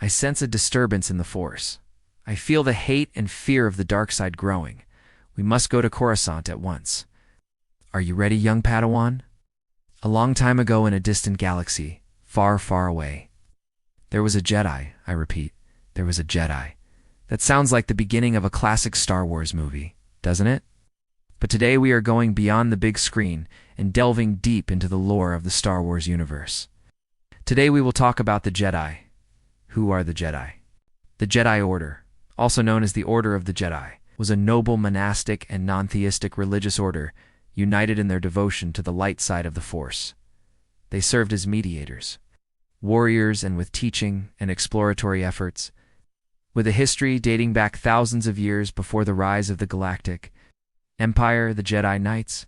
I sense a disturbance in the Force. I feel the hate and fear of the dark side growing. We must go to Coruscant at once. Are you ready, young Padawan? A long time ago in a distant galaxy, far, far away, there was a Jedi, I repeat. There was a Jedi. That sounds like the beginning of a classic Star Wars movie, doesn't it? But today we are going beyond the big screen and delving deep into the lore of the Star Wars universe. Today we will talk about the Jedi. Who are the Jedi? The Jedi Order, also known as the Order of the Jedi, was a noble monastic and non-theistic religious order united in their devotion to the light side of the Force. They served as mediators, warriors, and with teaching and exploratory efforts. With a history dating back thousands of years before the rise of the Galactic Empire, the Jedi Knights,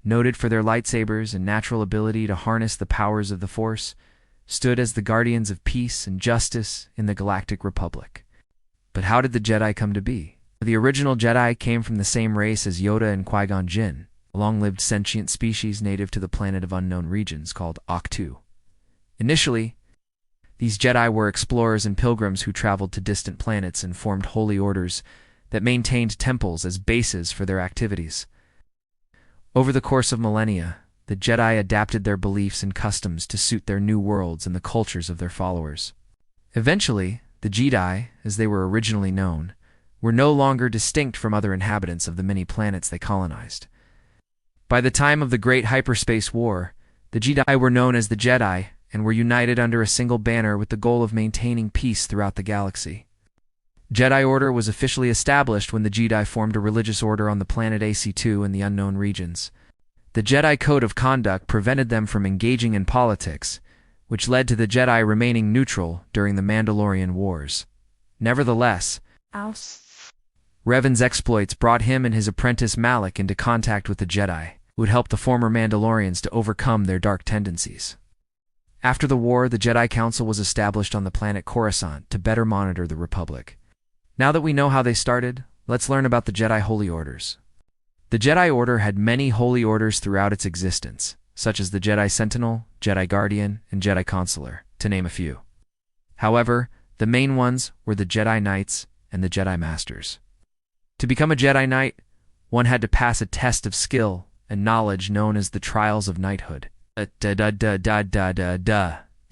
noted for their lightsabers and natural ability to harness the powers of the Force, stood as the guardians of peace and justice in the Galactic Republic. But how did the Jedi come to be? The original Jedi came from the same race as Yoda and Qui-Gon Jinn, a long-lived sentient species native to the planet of unknown regions called Ahch-To. Initially, these Jedi were explorers and pilgrims who traveled to distant planets and formed holy orders that maintained temples as bases for their activities. Over the course of millennia, the Jedi adapted their beliefs and customs to suit their new worlds and the cultures of their followers. Eventually, the Jedi, as they were originally known, were no longer distinct from other inhabitants of the many planets they colonized. By the time of the Great Hyperspace War, the Jedi were known as the Jedi and were united under a single banner with the goal of maintaining peace throughout the galaxy. Jedi Order was officially established when the Jedi formed a religious order on the planet AC-2 in the unknown regions. The Jedi Code of Conduct prevented them from engaging in politics, which led to the Jedi remaining neutral during the Mandalorian Wars. Nevertheless, Revan's exploits brought him and his apprentice Malak into contact with the Jedi, who would help the former Mandalorians to overcome their dark tendencies. After the war, the Jedi Council was established on the planet Coruscant to better monitor the Republic. Now that we know how they started, let's learn about the Jedi Holy Orders. The Jedi Order had many holy orders throughout its existence, such as the Jedi Sentinel, Jedi Guardian, and Jedi Consular, to name a few. However, the main ones were the Jedi Knights and the Jedi Masters. To become a Jedi Knight, one had to pass a test of skill and knowledge known as the Trials of Knighthood. The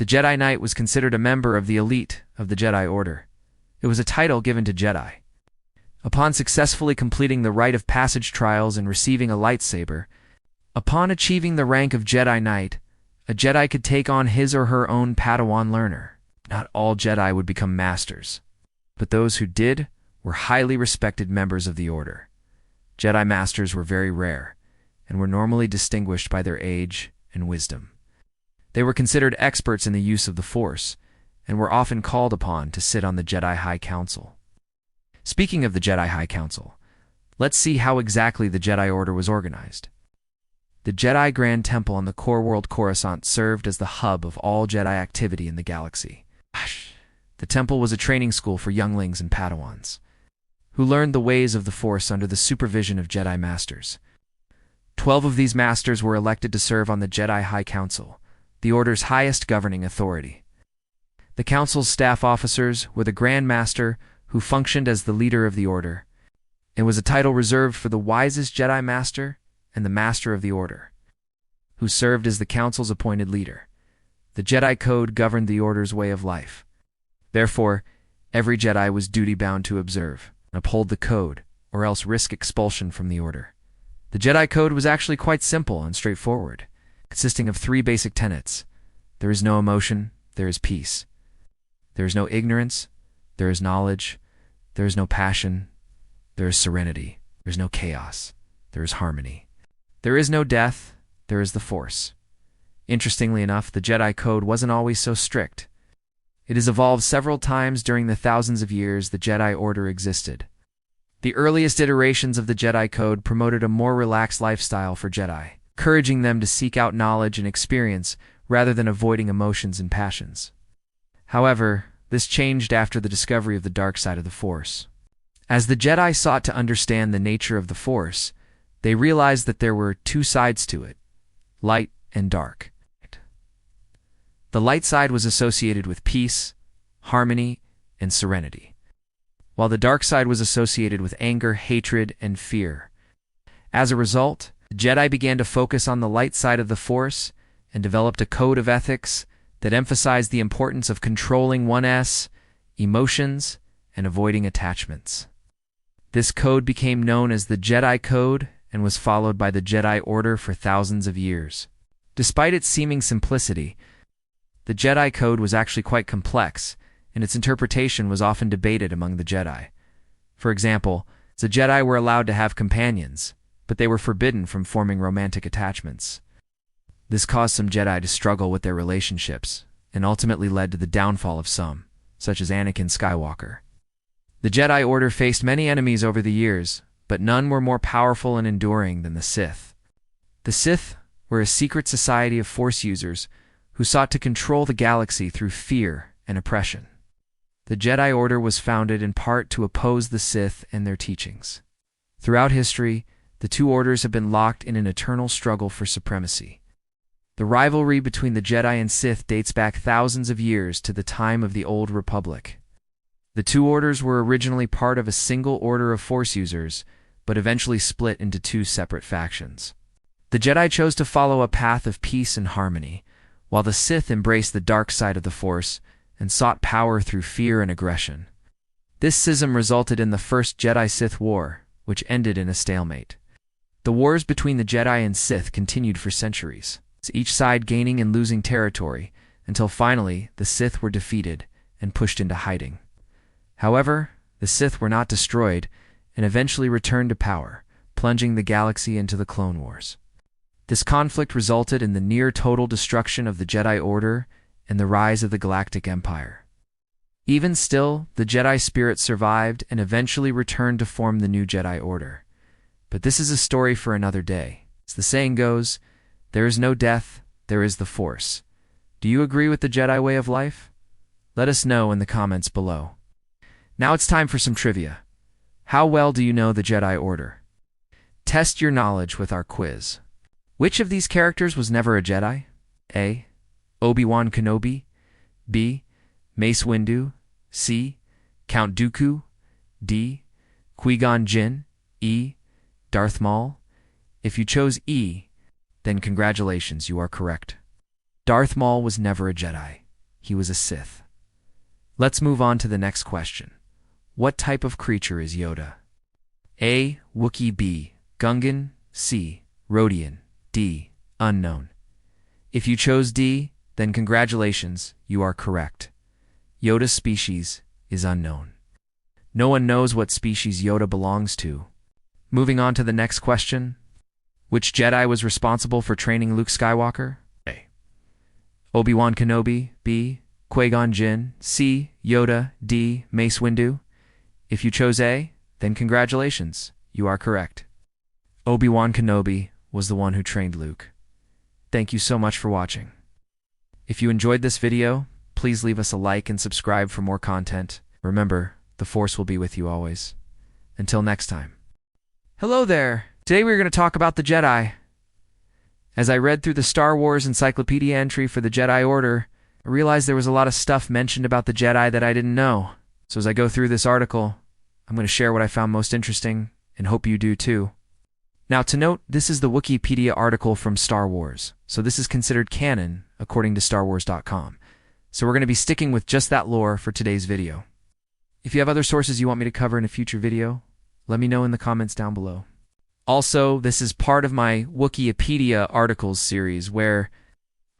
Jedi Knight was considered a member of the elite of the Jedi Order. It was a title given to Jedi. Upon successfully completing the rite of passage trials and receiving a lightsaber, upon achieving the rank of Jedi Knight, a Jedi could take on his or her own Padawan learner. Not all Jedi would become masters, but those who did were highly respected members of the Order. Jedi Masters were very rare, and were normally distinguished by their age and wisdom. They were considered experts in the use of the Force, and were often called upon to sit on the Jedi High Council. Speaking of the Jedi High Council, let's see how exactly the Jedi Order was organized. The Jedi Grand Temple on the core world Coruscant served as the hub of all Jedi activity in the galaxy. The temple was a training school for younglings and Padawans, who learned the ways of the Force under the supervision of Jedi Masters. 12 of these Masters were elected to serve on the Jedi High Council, the Order's highest governing authority. The Council's staff officers were the Grand Master, who functioned as the leader of the Order. It was a title reserved for the wisest Jedi Master and the Master of the Order, who served as the Council's appointed leader. The Jedi Code governed the Order's way of life. Therefore, every Jedi was duty-bound to observe and uphold the Code, or else risk expulsion from the Order. The Jedi Code was actually quite simple and straightforward, consisting of 3 basic tenets. There is no emotion, there is peace. There is no ignorance, there is knowledge. There is no passion, there is serenity. There is no chaos, there is harmony. There is no death, there is the Force. Interestingly enough, the Jedi Code wasn't always so strict. It has evolved several times during the thousands of years the Jedi Order existed. The earliest iterations of the Jedi Code promoted a more relaxed lifestyle for Jedi, encouraging them to seek out knowledge and experience rather than avoiding emotions and passions. However, this changed after the discovery of the dark side of the Force. As the Jedi sought to understand the nature of the Force, they realized that there were 2 sides to it, light and dark. The light side was associated with peace, harmony, and serenity, while the dark side was associated with anger, hatred, and fear. As a result, the Jedi began to focus on the light side of the Force and developed a code of ethics that emphasized the importance of controlling one's emotions and avoiding attachments. This code became known as the Jedi Code and was followed by the Jedi Order for thousands of years. Despite its seeming simplicity, the Jedi Code was actually quite complex, and its interpretation was often debated among the Jedi. For example, the Jedi were allowed to have companions, but they were forbidden from forming romantic attachments. This caused some Jedi to struggle with their relationships, and ultimately led to the downfall of some, such as Anakin Skywalker. The Jedi Order faced many enemies over the years, but none were more powerful and enduring than the Sith. The Sith were a secret society of Force users who sought to control the galaxy through fear and oppression. The Jedi Order was founded in part to oppose the Sith and their teachings. Throughout history, the two orders have been locked in an eternal struggle for supremacy. The rivalry between the Jedi and Sith dates back thousands of years to the time of the Old Republic. The two orders were originally part of a single order of Force users, but eventually split into two separate factions. The Jedi chose to follow a path of peace and harmony, while the Sith embraced the dark side of the Force and sought power through fear and aggression. This schism resulted in the First Jedi-Sith War, which ended in a stalemate. The wars between the Jedi and Sith continued for centuries, each side gaining and losing territory, until finally the Sith were defeated and pushed into hiding. However, the Sith were not destroyed and eventually returned to power, plunging the galaxy into the Clone Wars. This conflict resulted in the near-total destruction of the Jedi Order and the rise of the Galactic Empire. Even still, the Jedi spirit survived and eventually returned to form the new Jedi Order. But this is a story for another day. As the saying goes, there is no death, there is the Force. Do you agree with the Jedi way of life? Let us know in the comments below. Now it's time for some trivia. How well do you know the Jedi Order? Test your knowledge with our quiz. Which of these characters was never a Jedi? A. Obi-Wan Kenobi. B. Mace Windu. C. Count Dooku. D. Qui-Gon Jinn. E. Darth Maul. If you chose E, then congratulations, you are correct. Darth Maul was never a Jedi. He was a Sith. Let's move on to the next question. What type of creature is Yoda? A. Wookiee. B. Gungan. C. Rodian. D. Unknown. If you chose D, then congratulations, you are correct. Yoda's species is unknown. No one knows what species Yoda belongs to. Moving on to the next question. Which Jedi was responsible for training Luke Skywalker? A. Obi-Wan Kenobi. B. Qui-Gon Jinn. C. Yoda. D. Mace Windu. If you chose A, then congratulations, you are correct. Obi-Wan Kenobi was the one who trained Luke. Thank you so much for watching. If you enjoyed this video, please leave us a like and subscribe for more content. Remember, the Force will be with you always. Until next time. Hello there! Today we're going to talk about the Jedi. As I read through the Star Wars Encyclopedia entry for the Jedi Order, I realized there was a lot of stuff mentioned about the Jedi that I didn't know. So as I go through this article, I'm going to share what I found most interesting, and hope you do too. Now to note, this is the Wikipedia article from Star Wars, so this is considered canon according to StarWars.com. So we're going to be sticking with just that lore for today's video. If you have other sources you want me to cover in a future video, let me know in the comments down below. Also, this is part of my Wikipedia articles series where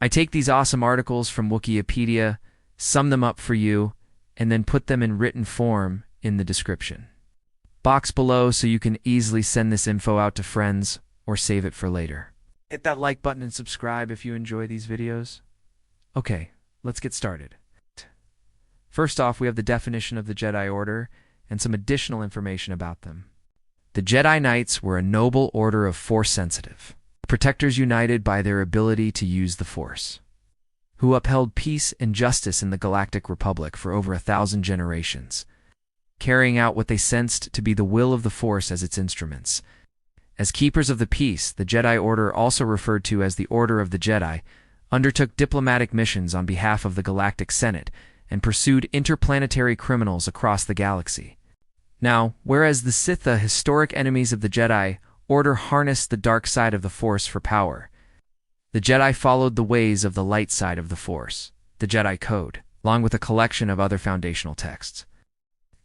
I take these awesome articles from Wikipedia, sum them up for you, and then put them in written form in the description box below so you can easily send this info out to friends or save it for later. Hit that like button and subscribe if you enjoy these videos. Okay, let's get started. First off, we have the definition of the Jedi Order and some additional information about them. The Jedi Knights were a noble order of Force-sensitive protectors united by their ability to use the Force, who upheld peace and justice in the Galactic Republic for over 1,000 generations, carrying out what they sensed to be the will of the Force as its instruments. As keepers of the peace, the Jedi Order, also referred to as the Order of the Jedi, undertook diplomatic missions on behalf of the Galactic Senate and pursued interplanetary criminals across the galaxy. Now, whereas the Sith, the historic enemies of the Jedi Order, harnessed the dark side of the Force for power, the Jedi followed the ways of the light side of the Force. The Jedi Code, along with a collection of other foundational texts,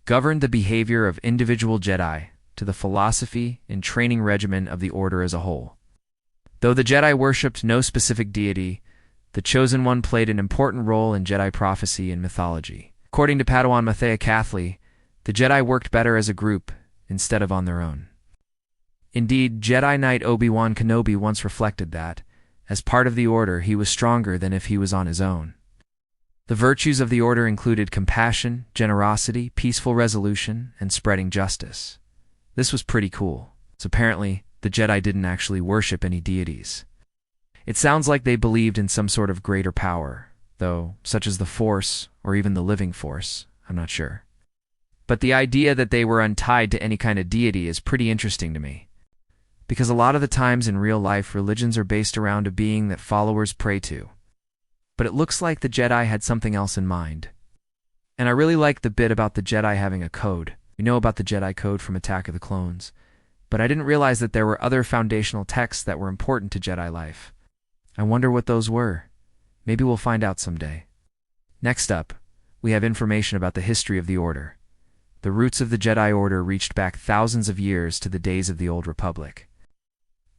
governed the behavior of individual Jedi to the philosophy and training regimen of the Order as a whole. Though the Jedi worshipped no specific deity, the Chosen One played an important role in Jedi prophecy and mythology. According to Padawan Mathea Cathli, the Jedi worked better as a group instead of on their own. Indeed, Jedi Knight Obi-Wan Kenobi once reflected that, as part of the Order, he was stronger than if he was on his own. The virtues of the Order included compassion, generosity, peaceful resolution, and spreading justice. This was pretty cool. So apparently, the Jedi didn't actually worship any deities. It sounds like they believed in some sort of greater power, though, such as the Force or even the living Force, I'm not sure. But the idea that they were untied to any kind of deity is pretty interesting to me, because a lot of the times in real life, religions are based around a being that followers pray to. But it looks like the Jedi had something else in mind. And I really like the bit about the Jedi having a code. We know about the Jedi Code from Attack of the Clones, but I didn't realize that there were other foundational texts that were important to Jedi life. I wonder what those were. Maybe we'll find out someday. Next up, we have information about the history of the Order. The roots of the Jedi Order reached back thousands of years to the days of the Old Republic.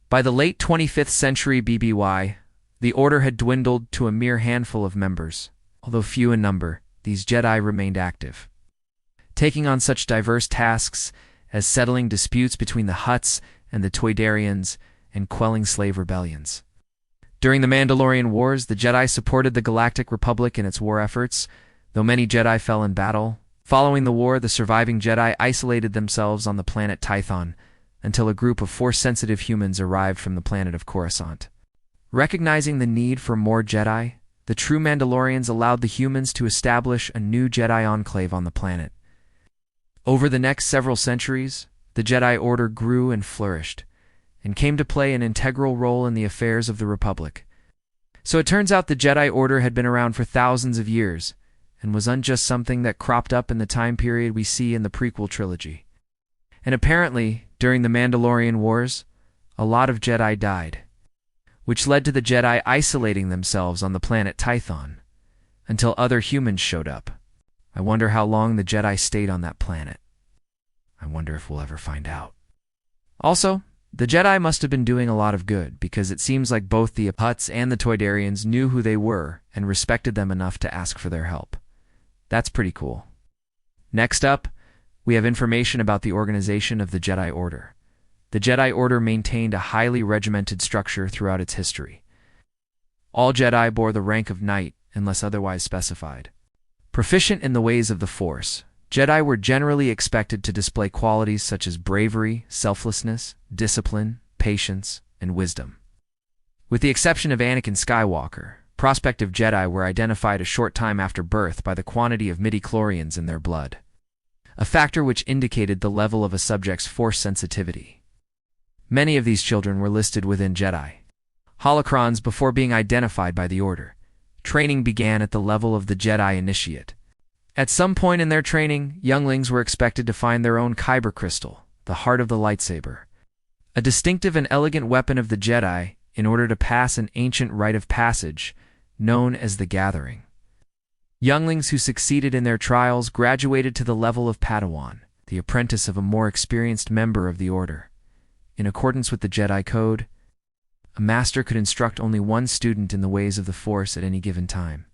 By the late 25th century BBY, the Order had dwindled to a mere handful of members. Although few in number, these Jedi remained active, taking on such diverse tasks as settling disputes between the Hutts and the Toydarians and quelling slave rebellions. During the Mandalorian Wars, the Jedi supported the Galactic Republic in its war efforts, though many Jedi fell in battle. Following the war, the surviving Jedi isolated themselves on the planet Tython until a group of Force-sensitive humans arrived from the planet of Coruscant. Recognizing the need for more Jedi, the true Mandalorians allowed the humans to establish a new Jedi enclave on the planet. Over the next several centuries, the Jedi Order grew and flourished, and came to play an integral role in the affairs of the Republic. So it turns out the Jedi Order had been around for thousands of years, and was just something that cropped up in the time period we see in the prequel trilogy. And apparently, during the Mandalorian Wars, a lot of Jedi died, which led to the Jedi isolating themselves on the planet Tython, until other humans showed up. I wonder how long the Jedi stayed on that planet. I wonder if we'll ever find out. Also, the Jedi must have been doing a lot of good, because it seems like both the Hutts and the Toydarians knew who they were and respected them enough to ask for their help. That's pretty cool. Next up, we have information about the organization of the Jedi Order. The Jedi Order maintained a highly regimented structure throughout its history. All Jedi bore the rank of Knight, unless otherwise specified. Proficient in the ways of the Force, Jedi were generally expected to display qualities such as bravery, selflessness, discipline, patience, and wisdom. With the exception of Anakin Skywalker, prospective Jedi were identified a short time after birth by the quantity of midichlorians in their blood, a factor which indicated the level of a subject's Force sensitivity. Many of these children were listed within Jedi holocrons before being identified by the Order. Training began at the level of the Jedi Initiate. At some point in their training, younglings were expected to find their own Kyber crystal, the heart of the lightsaber, a distinctive and elegant weapon of the Jedi, in order to pass an ancient rite of passage known as the Gathering. Younglings who succeeded in their trials graduated to the level of Padawan, the apprentice of a more experienced member of the Order. In accordance with the Jedi Code, a master could instruct only one student in the ways of the Force at any given time.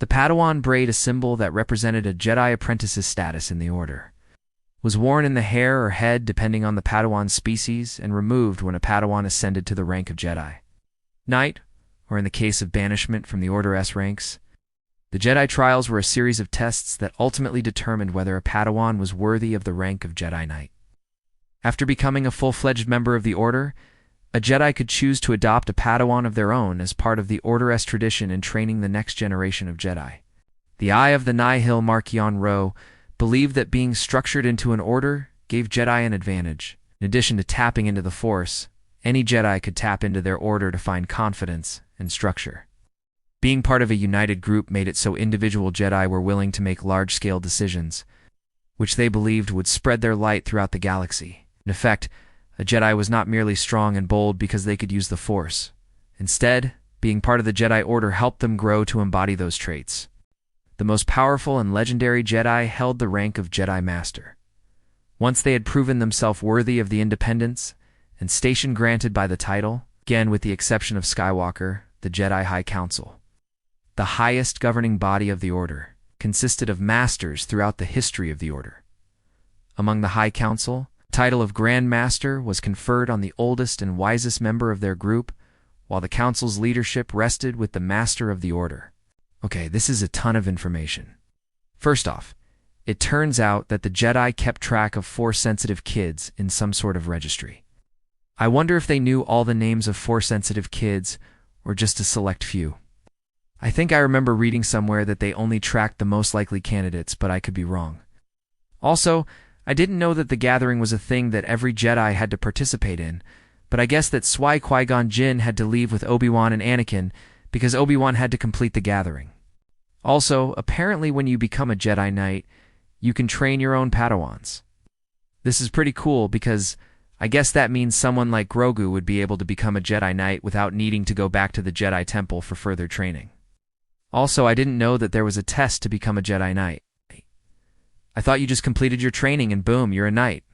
The Padawan braid, a symbol that represented a Jedi apprentice's status in the Order, was worn in the hair or head depending on the Padawan species and removed when a Padawan ascended to the rank of Jedi Knight, or in the case of banishment from the Order S ranks. The Jedi trials were a series of tests that ultimately determined whether a Padawan was worthy of the rank of Jedi Knight. After becoming a full-fledged member of the Order, a Jedi could choose to adopt a Padawan of their own as part of the Order S tradition in training the next generation of Jedi. The Eye of the Nihil Marchion Ro believed that being structured into an order gave Jedi an advantage. In addition to tapping into the Force, any Jedi could tap into their order to find confidence and structure. Being part of a united group made it so individual Jedi were willing to make large-scale decisions, which they believed would spread their light throughout the galaxy. In effect, a Jedi was not merely strong and bold because they could use the Force. Instead, being part of the Jedi Order helped them grow to embody those traits. The most powerful and legendary Jedi held the rank of Jedi Master. Once they had proven themselves worthy of the independence and station granted by the title, again with the exception of Skywalker, the Jedi High Council, the highest governing body of the Order, consisted of masters throughout the history of the Order. Among the High Council, the title of Grand Master was conferred on the oldest and wisest member of their group, while the Council's leadership rested with the Master of the Order. Okay, this is a ton of information. First off, it turns out that the Jedi kept track of Force-sensitive kids in some sort of registry. I wonder if they knew all the names of Force-sensitive kids, or just a select few. I think I remember reading somewhere that they only tracked the most likely candidates, but I could be wrong. Also, I didn't know that the gathering was a thing that every Jedi had to participate in, but I guess that's why Qui-Gon Jinn had to leave with Obi-Wan and Anakin, because Obi-Wan had to complete the gathering. Also, apparently when you become a Jedi Knight, you can train your own Padawans. This is pretty cool because I guess that means someone like Grogu would be able to become a Jedi Knight without needing to go back to the Jedi Temple for further training. Also, I didn't know that there was a test to become a Jedi Knight. I thought you just completed your training and boom, you're a Knight.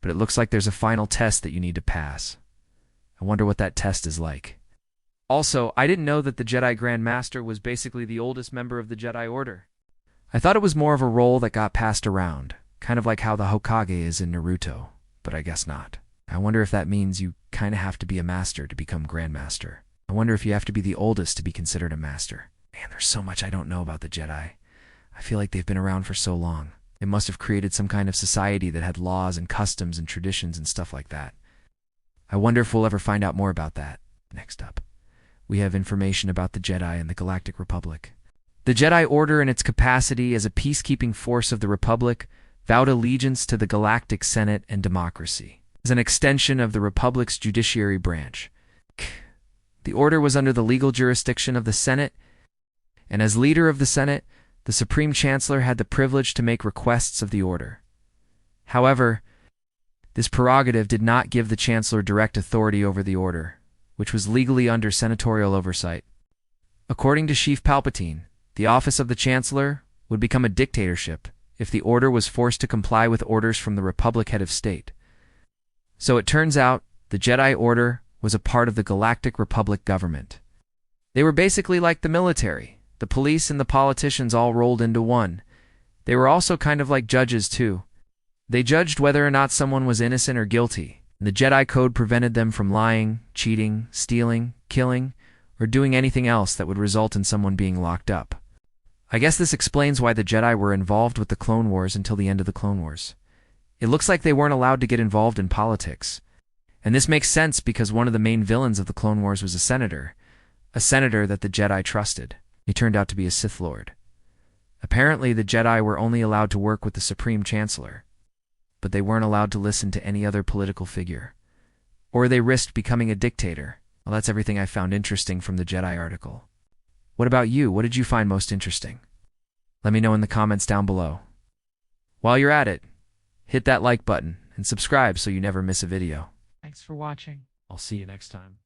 But it looks like there's a final test that you need to pass. I wonder what that test is like. Also, I didn't know that the Jedi Grand Master was basically the oldest member of the Jedi Order. I thought it was more of a role that got passed around, kind of like how the Hokage is in Naruto, but I guess not. I wonder if that means you kind of have to be a master to become Grand Master. I wonder if you have to be the oldest to be considered a master. Man, there's so much I don't know about the Jedi. I feel like they've been around for so long. They must have created some kind of society that had laws and customs and traditions and stuff like that. I wonder if we'll ever find out more about that. Next up, we have information about the Jedi and the Galactic Republic. The Jedi Order in its capacity as a peacekeeping force of the Republic vowed allegiance to the Galactic Senate and democracy. As an extension of the Republic's judiciary branch, the Order was under the legal jurisdiction of the Senate, and as leader of the Senate, the Supreme Chancellor had the privilege to make requests of the Order. However, this prerogative did not give the Chancellor direct authority over the Order, which was legally under senatorial oversight. According to Chief Palpatine, the office of the Chancellor would become a dictatorship if the Order was forced to comply with orders from the Republic head of state. So it turns out the Jedi Order was a part of the Galactic Republic government. They were basically like the military. The police and the politicians all rolled into one. They were also kind of like judges, too. They judged whether or not someone was innocent or guilty. The Jedi Code prevented them from lying, cheating, stealing, killing, or doing anything else that would result in someone being locked up. I guess this explains why the Jedi were involved with the Clone Wars until the end of the Clone Wars. It looks like they weren't allowed to get involved in politics. And this makes sense because one of the main villains of the Clone Wars was a senator that the Jedi trusted. He turned out to be a Sith Lord. Apparently, the Jedi were only allowed to work with the Supreme Chancellor, but they weren't allowed to listen to any other political figure. Or they risked becoming a dictator. Well, that's everything I found interesting from the Jedi article. What about you? What did you find most interesting? Let me know in the comments down below. While you're at it, hit that like button and subscribe so you never miss a video. Thanks for watching. I'll see you next time.